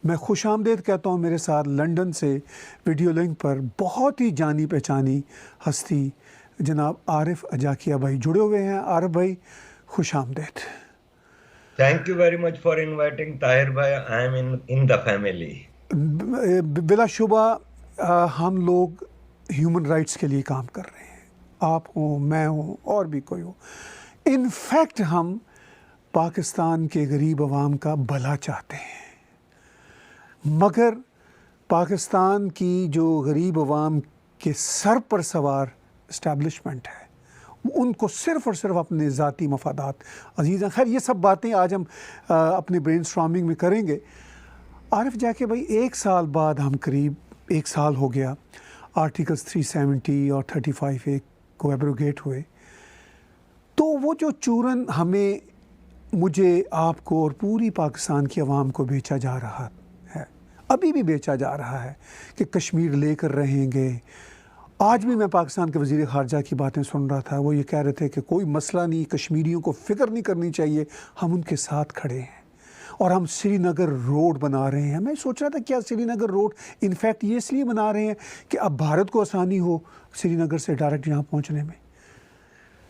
मैं खुशामदीद कहता हूँ मेरे साथ लंदन से वीडियो लिंक पर बहुत ही जानी पहचानी हस्ती जनाब आरिफ अजाकिया भाई जुड़े हुए हैं। आरिफ भाई खुशामदीद। Thank you very much for inviting Tahir bhai. I am in the family. बिलाशुबा हम लोग ह्यूमन राइट्स के लिए काम कर रहे हैं। आप हो, मैं हूँ और भी कोई हो। इनफैक्ट हम पाकिस्तान के गरीब आवाम का भला चाहते हैं, मगर पाकिस्तान की जो गरीब आवाम के सर पर सवार इस्टेब्लिशमेंट है उनको सिर्फ़ और सिर्फ अपने ज़ाती मफादात अजीज़। खैर ये सब बातें आज हम अपने ब्रेनस्टॉर्मिंग में करेंगे। आरिफ जाके भाई, एक साल बाद हम करीब एक साल हो गया आर्टिकल्स 370 और 35A को एब्रोगेट हुए, तो वो जो चूरन हमें, मुझे, आपको और पूरी पाकिस्तान की आवाम को बेचा जा रहा है, अभी भी बेचा जा रहा है कि कश्मीर लेकर रहेंगे। आज भी मैं पाकिस्तान के वज़ीर ख़ारजा की बातें सुन रहा था, वो ये कह रहे थे कि कोई मसला नहीं, कश्मीरियों को फ़िक्र नहीं करनी चाहिए, हम उनके साथ खड़े हैं और हम श्रीनगर रोड बना रहे हैं। मैं सोच रहा था क्या श्रीनगर रोड इनफैक्ट ये इसलिए बना रहे हैं कि अब भारत को आसानी हो श्रीनगर से डायरेक्ट यहाँ पहुँचने में।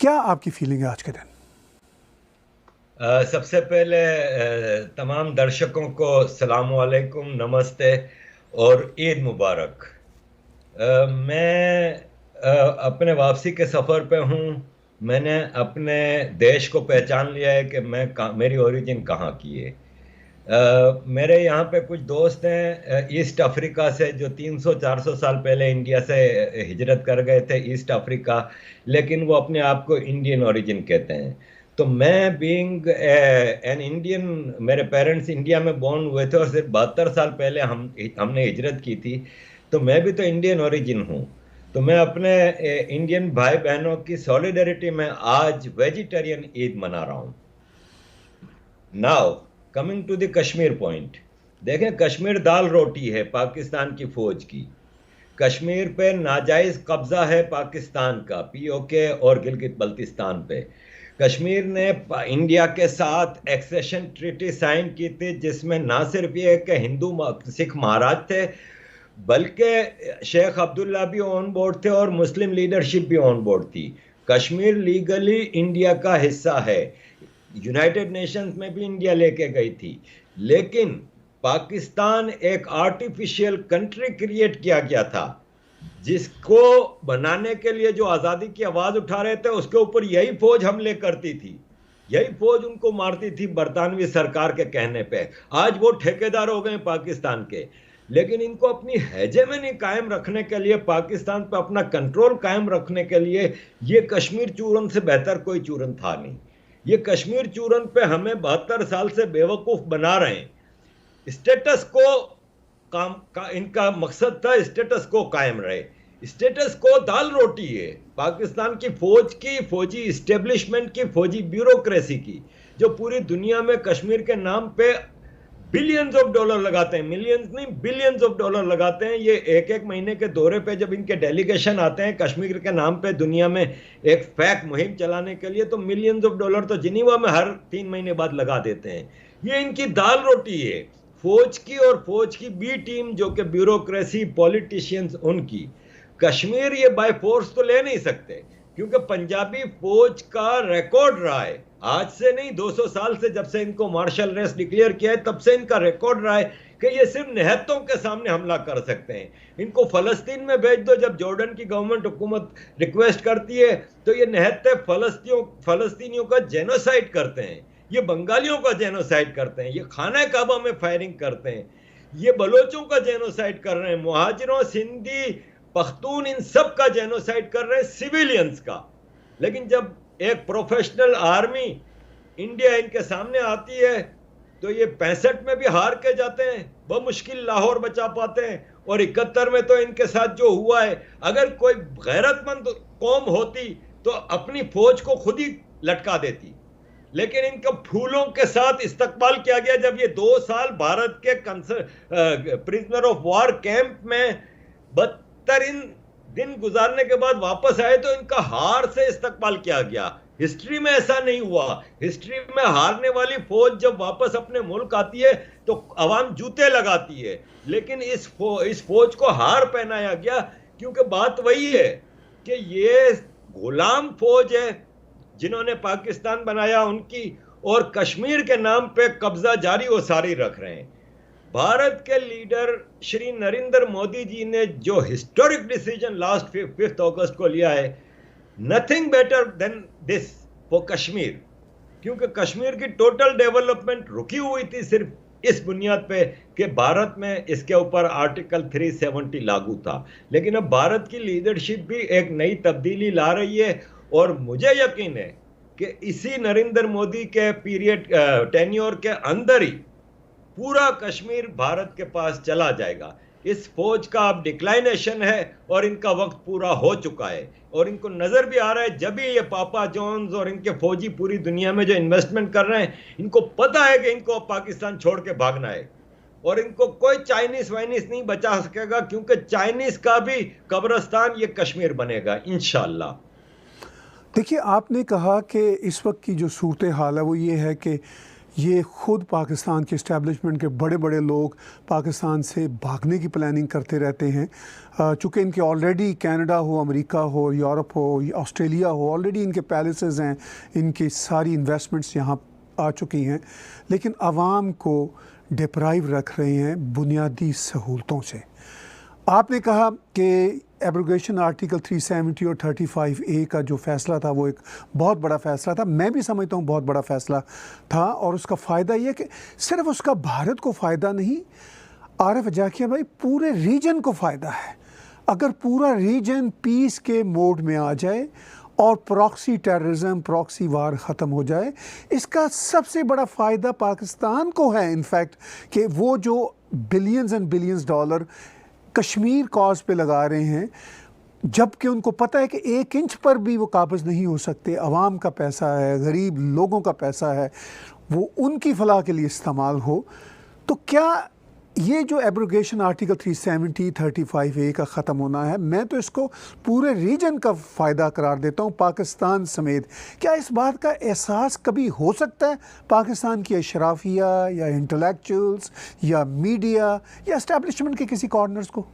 क्या आपकी फीलिंग है आज के दिन? सबसे पहले तमाम दर्शकों को सलाम वालेकुम, नमस्ते और ईद मुबारक। मैं अपने वापसी के सफ़र पे हूँ। मैंने अपने देश को पहचान लिया है कि मेरी ओरिजिन कहाँ की है। मेरे यहाँ पे कुछ दोस्त हैं ईस्ट अफ्रीका से जो 300-400 साल पहले इंडिया से हिजरत कर गए थे ईस्ट अफ्रीका, लेकिन वो अपने आप को इंडियन ओरिजिन कहते हैं। तो मैं बीइंग एन इंडियन, मेरे पेरेंट्स इंडिया में बॉर्न हुए थे और सिर्फ 72 साल पहले हमने हिजरत की थी, तो मैं भी तो इंडियन ओरिजिन हूँ। तो मैं अपने इंडियन भाई बहनों की सॉलिडरिटी में आज वेजिटेरियन ईद मना रहा हूँ। Now coming to the Kashmir point, देखें कश्मीर दाल रोटी है पाकिस्तान की फौज की। कश्मीर पे नाजायज़ कब्ज़ा है पाकिस्तान का, पीओके और गिलगित बल्तिस्तान पे। कश्मीर ने इंडिया के साथ एक्सेशन ट्रीटी साइन की थी जिसमें ना सिर्फ ये कि हिंदू सिख महाराज थे, बल्कि शेख अब्दुल्ला भी ऑन बोर्ड थे और मुस्लिम लीडरशिप भी ऑन बोर्ड थी। कश्मीर लीगली इंडिया का हिस्सा है, यूनाइटेड नेशंस में भी इंडिया लेके गई थी, लेकिन पाकिस्तान एक आर्टिफिशियल कंट्री क्रिएट किया गया था जिसको बनाने के लिए जो आज़ादी की आवाज़ उठा रहे थे उसके ऊपर यही फौज हमले करती थी, यही फौज उनको मारती थी बरतानवी सरकार के कहने पे। आज वो ठेकेदार हो गए पाकिस्तान के, लेकिन इनको अपनी हेजेमनी कायम रखने के लिए, पाकिस्तान पे अपना कंट्रोल कायम रखने के लिए ये कश्मीर चूरन से बेहतर कोई चूरन था नहीं। ये कश्मीर चूरन पे हमें 72 साल से बेवकूफ़ बना रहे हैं। स्टेटस को इनका मकसद था स्टेटस को कायम रहे। स्टेटस को दाल रोटी है पाकिस्तान की फौज की, फौजी इस्टेब्लिशमेंट की, फौजी ब्यूरोक्रेसी की, जो पूरी दुनिया में कश्मीर के नाम पे बिलियंस ऑफ डॉलर लगाते हैं, मिलियंस नहीं बिलियंस ऑफ डॉलर लगाते हैं। ये एक एक महीने के दौरे पे जब इनके डेलीगेशन आते हैं कश्मीर के नाम पे दुनिया में एक फैक्ट मुहिम चलाने के लिए, तो मिलियंस ऑफ डॉलर तो जिनीवा में हर 3 महीने बाद लगा देते हैं। ये इनकी दाल रोटी है फौज की और फौज की बी टीम जो कि ब्यूरोक्रेसी, पॉलिटिशियंस उनकी। कश्मीर ये बाय फोर्स तो ले नहीं सकते क्योंकि पंजाबी फौज का रिकॉर्ड रहा है, आज से नहीं 200 साल से, जब से इनको मार्शल रेस्ट डिक्लेयर किया है तब से इनका रिकॉर्ड रहा है कि ये सिर्फ निहत्तों के सामने हमला कर सकते हैं। इनको फ़लस्तीन में भेज दो, जब जॉर्डन की गवर्नमेंट हुकूमत रिक्वेस्ट करती है तो ये निहत्ते फ़लस्तीनियों का जेनोसाइड करते हैं, ये बंगालियों का जेनोसाइड करते हैं, ये खाना काबा में फायरिंग करते हैं, ये बलोचों का जेनोसाइड कर रहे हैं, मुहाजिरों, सिंधी, पख्तून, इन सब का जेनोसाइड कर रहे हैं, सिविलियंस का। लेकिन जब एक प्रोफेशनल आर्मी इंडिया इनके सामने आती है तो ये 65 में भी हार के जाते हैं, बमुश्किल लाहौर बचा पाते हैं, और 71 में तो इनके साथ जो हुआ है, अगर कोई गैरतमंद कौम होती तो अपनी फौज को खुद ही लटका देती, लेकिन इनका फूलों के साथ इस्तकबाल किया गया। जब ये 2 साल भारत के प्रिजनर ऑफ वॉर कैंप में बदतरीन दिन गुजारने के बाद वापस आए तो इनका हार से इस्तकबाल किया गया। हिस्ट्री में ऐसा नहीं हुआ। हिस्ट्री में हारने वाली फौज जब वापस अपने मुल्क आती है तो अवाम जूते लगाती है, लेकिन इस फौज को हार पहनाया गया, क्योंकि बात वही है कि ये गुलाम फौज है जिन्होंने पाकिस्तान बनाया उनकी, और कश्मीर के नाम पे कब्जा जारी वो सारी रख रहे हैं। भारत के लीडर श्री नरेंद्र मोदी जी ने जो हिस्टोरिक डिसीजन लास्ट 5 अगस्त को लिया है, nothing better than this for Kashmir, क्योंकि कश्मीर की टोटल डेवलपमेंट रुकी हुई थी सिर्फ इस बुनियाद पे कि भारत में इसके ऊपर आर्टिकल 370 लागू था। लेकिन अब भारत की लीडरशिप भी एक नई तब्दीली ला रही है, और मुझे यकीन है कि इसी नरेंद्र मोदी के पीरियड टेन्योर के अंदर ही पूरा कश्मीर भारत के पास चला जाएगा। इस फौज का अब डिक्लाइनेशन है और इनका वक्त पूरा हो चुका है, और इनको नजर भी आ रहा है। जब भी ये पापा जॉन्स और इनके फौजी पूरी दुनिया में जो इन्वेस्टमेंट कर रहे हैं, इनको पता है कि इनको पाकिस्तान छोड़ के भागना है, और इनको कोई चाइनीज वाइनीस नहीं बचा सकेगा, क्योंकि चाइनीज का भी कब्रिस्तान ये कश्मीर बनेगा इंशाअल्लाह। देखिए, आपने कहा कि इस वक्त की जो सूरत हाल है वो ये है कि ये ख़ुद पाकिस्तान के इस्टेब्लिशमेंट के बड़े बड़े लोग पाकिस्तान से भागने की प्लानिंग करते रहते हैं, चूँकि इनके ऑलरेडी कनाडा हो, अमेरिका हो, यूरोप हो, ऑस्ट्रेलिया हो, ऑलरेडी इनके पैलेसेस हैं, इनकी सारी इन्वेस्टमेंट्स यहाँ आ चुकी हैं, लेकिन आवाम को डिप्राइव रख रहे हैं बुनियादी सहूलतों से। आपने कहा कि एब्रोगेशन आर्टिकल 370 और 35A का जो फ़ैसला था वो एक बहुत बड़ा फ़ैसला था। मैं भी समझता हूँ बहुत बड़ा फ़ैसला था, और उसका फ़ायदा ये कि सिर्फ उसका भारत को फ़ायदा नहीं, आरिफ जाकिया भाई, पूरे रीजन को फ़ायदा है। अगर पूरा रीजन पीस के मोड में आ जाए और प्रॉक्सी टेररिज्म, प्रॉक्सी वार ख़त्म हो जाए, इसका सबसे बड़ा फ़ायदा पाकिस्तान को है। इनफैक्ट कि वो जो billions and billions dollar Kashmir cause पे लगा रहे हैं, जबकि उनको पता है कि 1 इंच पर भी वो काबिज़ नहीं हो सकते, आवाम का पैसा है, गरीब लोगों का पैसा है, वो उनकी फलाह के लिए इस्तेमाल हो, तो क्या ये जो एब्रोगेशन आर्टिकल 370 35A का ख़त्म होना है, मैं तो इसको पूरे रीजन का फ़ायदा करार देता हूँ, पाकिस्तान समेत। क्या इस बात का एहसास कभी हो सकता है पाकिस्तान की अशराफिया या इंटेलेक्चुअल्स या मीडिया या एस्टेब्लिशमेंट के किसी कॉर्नर्स को?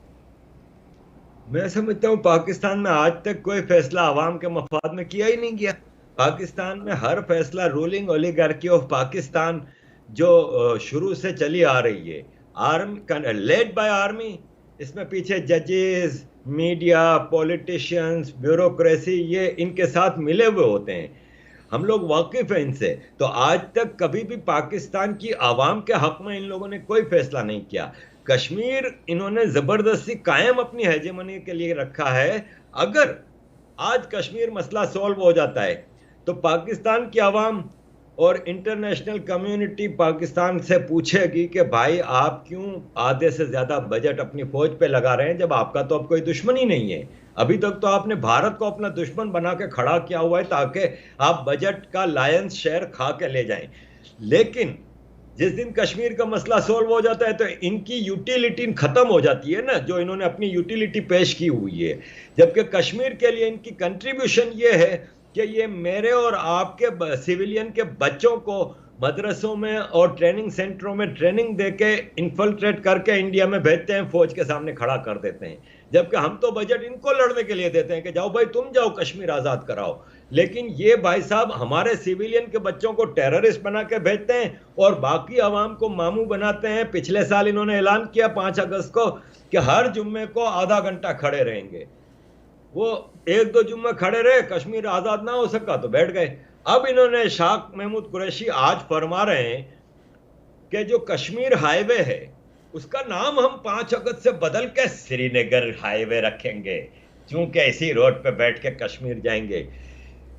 मैं समझता हूँ पाकिस्तान में आज तक कोई फैसला आवाम के मफाद में किया ही नहीं गया। पाकिस्तान में हर फैसला रूलिंग ओलिगार्की ऑफ पाकिस्तान जो शुरू से चली आ रही है, आर्मी लेड बाय आर्मी, इसमें पीछे जजेस, मीडिया, पॉलिटिशियंस, ब्यूरोक्रेसी, ये इनके साथ मिले हुए होते हैं। हम लोग वाकिफ हैं इनसे। तो आज तक कभी भी पाकिस्तान की आवाम के हक में इन लोगों ने कोई फैसला नहीं किया। कश्मीर इन्होंने जबरदस्ती कायम अपनी हेजेमनी के लिए रखा है। अगर आज कश्मीर मसला सॉल्व हो जाता है तो पाकिस्तान की आवाम और इंटरनेशनल कम्युनिटी पाकिस्तान से पूछेगी कि भाई आप क्यों आधे से ज़्यादा बजट अपनी फौज पे लगा रहे हैं, जब आपका तो अब कोई दुश्मन ही नहीं है। अभी तक तो आपने भारत को अपना दुश्मन बना के खड़ा किया हुआ है ताकि आप बजट का लायंस शेयर खा के ले जाएं। लेकिन जिस दिन कश्मीर का मसला सॉल्व हो जाता है तो इनकी यूटिलिटी खत्म हो जाती है ना, जो इन्होंने अपनी यूटिलिटी पेश की हुई है। जबकि कश्मीर के लिए इनकी कंट्रीब्यूशन ये है कि ये मेरे और आपके सिविलियन के बच्चों को मदरसों में और ट्रेनिंग सेंटरों में ट्रेनिंग देके इन्फिल्ट्रेट करके इंडिया में भेजते हैं, फौज के सामने खड़ा कर देते हैं। जबकि हम तो बजट इनको लड़ने के लिए देते हैं कि जाओ भाई तुम जाओ कश्मीर आज़ाद कराओ। लेकिन ये भाई साहब हमारे सिविलियन के बच्चों को टेररिस्ट बना के भेजते हैं और बाकी आवाम को मामू बनाते हैं। पिछले साल इन्होंने ऐलान किया 5 अगस्त को कि हर जुम्मे को आधा घंटा खड़े रहेंगे। वो 1-2 जुम्मे खड़े रहे, कश्मीर आज़ाद ना हो सका तो बैठ गए। अब इन्होंने शाह महमूद कुरैशी आज फरमा रहे हैं कि जो कश्मीर हाईवे है उसका नाम हम 5 अगस्त से बदल के श्रीनगर हाईवे रखेंगे, क्योंकि इसी रोड पे बैठ के कश्मीर जाएंगे।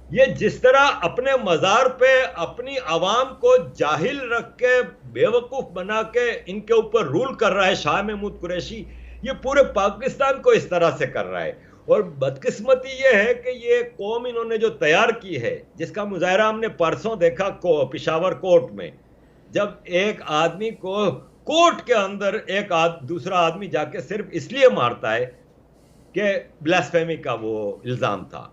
ये जिस तरह अपने मज़ार पे अपनी आवाम को जाहिल रख के बेवकूफ़ बना के इनके ऊपर रूल कर रहा है शाह महमूद कुरैशी, ये पूरे पाकिस्तान को इस तरह से कर रहा है। और बदकिस्मती ये है कि ये कौम इन्होंने जो तैयार की है, जिसका मुजाहरा हमने परसों देखा पिशावर कोर्ट में, जब एक आदमी को कोर्ट के अंदर दूसरा आदमी जाके सिर्फ इसलिए मारता है कि ब्लास्फेमी का वो इल्ज़ाम था।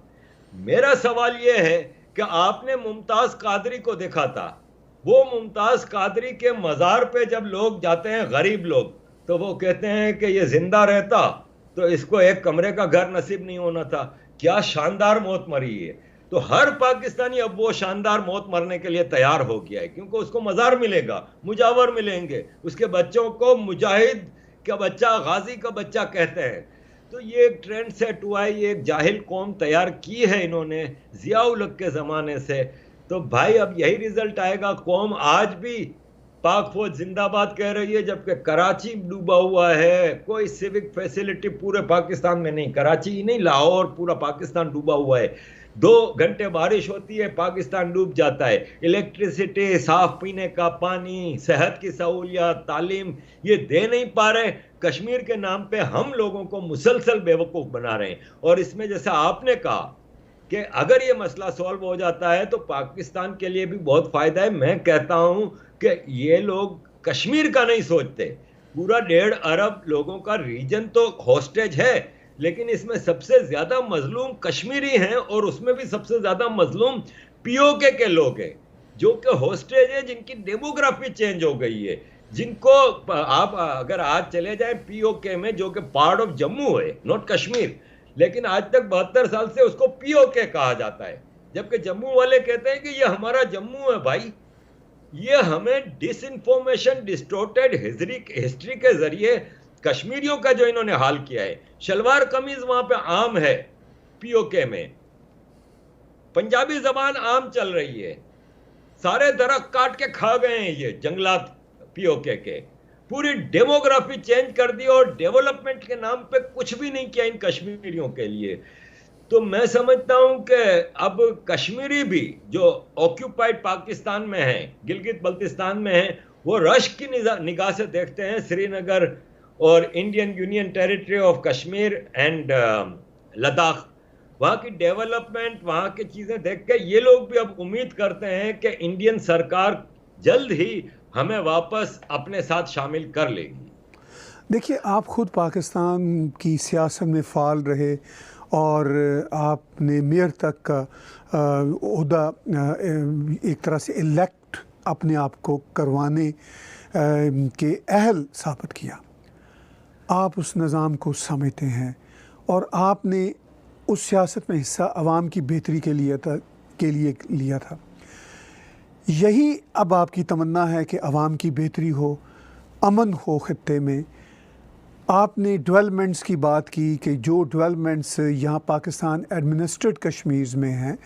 मेरा सवाल ये है कि आपने मुमताज कादरी को देखा था। वो मुमताज कादरी के मज़ार पे जब लोग जाते हैं, गरीब लोग, तो वो कहते हैं कि ये जिंदा रहता तो इसको एक कमरे का घर नसीब नहीं होना था। क्या शानदार मौत मरी है। तो हर पाकिस्तानी अब वो शानदार मौत मरने के लिए तैयार हो गया है, क्योंकि उसको मज़ार मिलेगा, मुजावर मिलेंगे, उसके बच्चों को मुजाहिद का बच्चा, गाजी का बच्चा कहते हैं। तो ये एक ट्रेंड सेट हुआ है, ये एक जाहिल कौम तैयार की है इन्होंने जियाउल हक के ज़माने से। तो भाई अब यही रिजल्ट आएगा। कौम आज भी पाक फौज जिंदाबाद कह रही है, जबकि कराची डूबा हुआ है। कोई सिविक फैसिलिटी पूरे पाकिस्तान में नहीं, कराची ही नहीं, लाहौर, पूरा पाकिस्तान डूबा हुआ है। 2 घंटे बारिश होती है, पाकिस्तान डूब जाता है। इलेक्ट्रिसिटी, साफ पीने का पानी, सेहत की सहूलियत, तालीम, ये दे नहीं पा रहे। कश्मीर के नाम पे हम लोगों को मुसलसल बेवकूफ़ बना रहे हैं। और इसमें जैसा आपने कहा कि अगर ये मसला सॉल्व हो जाता है तो पाकिस्तान के लिए भी बहुत फ़ायदा है। मैं कहता हूं कि ये लोग कश्मीर का नहीं सोचते, पूरा 1.5 अरब लोगों का रीजन तो हॉस्टेज है, लेकिन इसमें सबसे ज़्यादा मजलूम कश्मीरी हैं, और उसमें भी सबसे ज़्यादा मजलूम पीओके के लोग हैं, जो कि हॉस्टेज है, जिनकी डेमोग्राफी चेंज हो गई है, जिनको आप अगर आज चले जाएं पीओके में, जो कि पार्ट ऑफ जम्मू है, नॉट कश्मीर, लेकिन आज तक 72 साल से उसको पीओके कहा जाता है, जबकि जम्मू वाले कहते हैं कि ये हमारा जम्मू है। भाई, ये हमें डिसइंफॉर्मेशन, डिस्टोर्टेड हिस्ट्री के जरिए कश्मीरियों का जो इन्होंने हाल किया है। शलवार कमीज वहां पे आम है पीओके में, पंजाबी जबान आम चल रही है, सारे दरख्त काट के खा गए हैं ये जंगलात पीओके के। पूरी डेमोग्राफी चेंज कर दी और डेवलपमेंट के नाम पे कुछ भी नहीं किया इन कश्मीरियों के लिए। तो मैं समझता हूं कि अब कश्मीरी भी जो ऑक्यूपाइड पाकिस्तान में है, गिलगित बल्तिस्तान में है, वो रश की निगाह से देखते हैं श्रीनगर और Indian union territory of Kashmir and Ladakh, वहाँ की डेवलपमेंट, वहाँ की चीज़ें देख के ये लोग भी अब उम्मीद करते हैं कि इंडियन सरकार जल्द ही हमें वापस अपने साथ शामिल कर लेगी। देखिए, आप खुद पाकिस्तान की सियासत में फ़ाल रहे और आपने मेयर तक का ओहदा एक तरह से इलेक्ट अपने आप को करवाने के अहल साबित किया। आप उस निज़ाम को समझते हैं और आपने उस सियासत में हिस्सा आवाम की बेहतरी के लिए लिया था। यही अब आपकी तमन्ना है कि आवाम की बेहतरी हो, अमन हो खित्ते में। आपने डेवलपमेंट्स की बात की कि जो डेवलपमेंट्स यहाँ पाकिस्तान एडमिनिस्ट्रेड कश्मीर में हैं,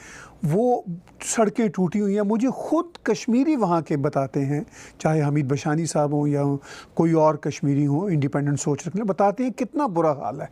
वो सड़कें टूटी हुई हैं। मुझे ख़ुद कश्मीरी वहाँ के बताते हैं, चाहे हमीद बशानी साहब हों या कोई और कश्मीरी हों इंडिपेंडेंट सोच रखने, बताते हैं कितना बुरा हाल है।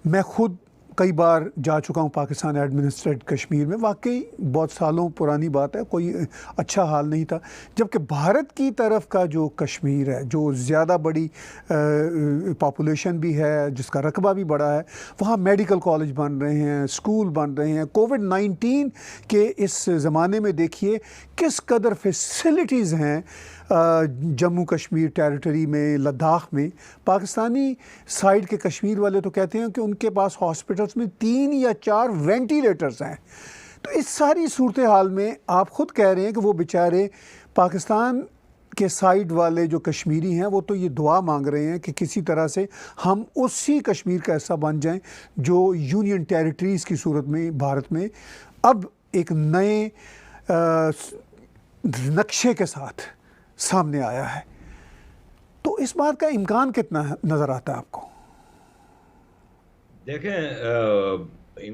मैं ख़ुद कई बार जा चुका हूँ पाकिस्तान एडमिनिस्ट्रेड कश्मीर में, वाकई बहुत सालों पुरानी बात है, कोई अच्छा हाल नहीं था। जबकि भारत की तरफ का जो कश्मीर है, जो ज़्यादा बड़ी पॉपुलेशन भी है, जिसका रकबा भी बड़ा है, वहाँ मेडिकल कॉलेज बन रहे हैं, स्कूल बन रहे हैं। कोविड-19 के इस ज़माने में देखिए किस कदर फैसिलिटीज़ हैं जम्मू कश्मीर टेरिटरी में, लद्दाख में। पाकिस्तानी साइड के कश्मीर वाले तो कहते हैं कि उनके पास हॉस्पिटल्स में 3 या 4 वेंटिलेटर्स हैं। तो इस सारी सूरत हाल में आप ख़ुद कह रहे हैं कि वो बेचारे पाकिस्तान के साइड वाले जो कश्मीरी हैं, वो तो ये दुआ मांग रहे हैं कि किसी तरह से हम उसी कश्मीर का हिस्सा बन जाएं जो यूनियन टेरिटरीज़ की सूरत में भारत में अब एक नए नक्शे के साथ सामने आया है। तो इस बात का इम्कान कितना नज़र आता है आपको? देखें,